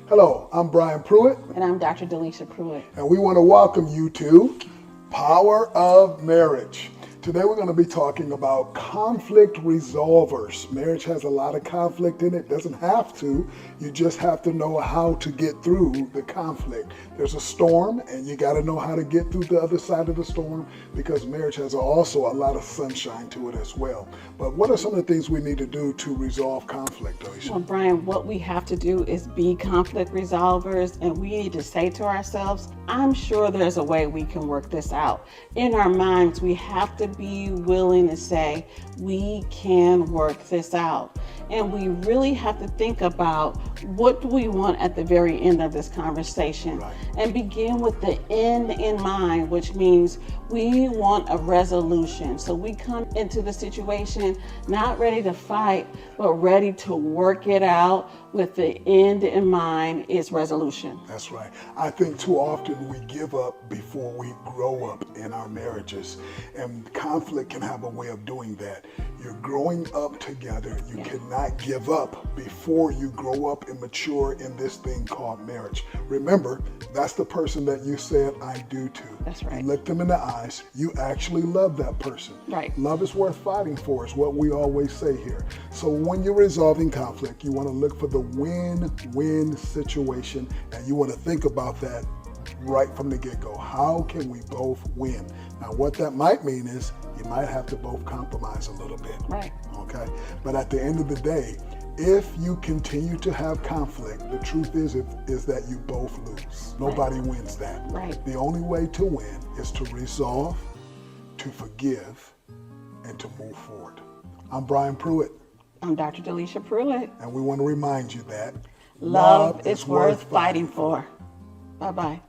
Hello, I'm Brian Pruitt, And I'm Dr. Delisha Pruitt. and we want to welcome you to Power of Marriage. Today we're going to be talking about conflict resolvers. Marriage has a lot of conflict in it. Doesn't have to. You just have to know how to get through the conflict. There's a storm, and you got to know how to get through the other side of the storm, because marriage has also a lot of sunshine to it as well. But what are some of the things we need to do to resolve conflict, Alicia? Well, Brian, what we have to do is be conflict resolvers, and we need to say to ourselves, I'm sure there's a way we can work this out. In our minds, we have to be willing to say, we can work this out. And we really have to think about, what do we want at the very end of this conversation? Right. And begin with the end in mind, which means we want a resolution. So we come into the situation not ready to fight, but ready to work it out with the end in mind is resolution. That's right. I think too often we give up before we grow up in our marriages. And conflict can have a way of doing that. You're growing up together. You cannot give up before you grow up and mature in this thing called marriage. Remember, that's the person that you said I do to. That's right. You look them in the eyes. You actually love that person. Right. Love is worth fighting for, is what we always say here. So when you're resolving conflict, you want to look for the win-win situation, and you want to think about that right from the get-go. How can we both win? Now, what that might mean is you might have to both compromise a little bit. Right. Okay? But at the end of the day, if you continue to have conflict, the truth is that you both lose. Nobody wins that. Right. The only way to win is to resolve, to forgive, and to move forward. I'm Brian Pruitt, I'm Dr. Delisha Pruitt. and we want to remind you that Love is worth fighting for. Bye-bye.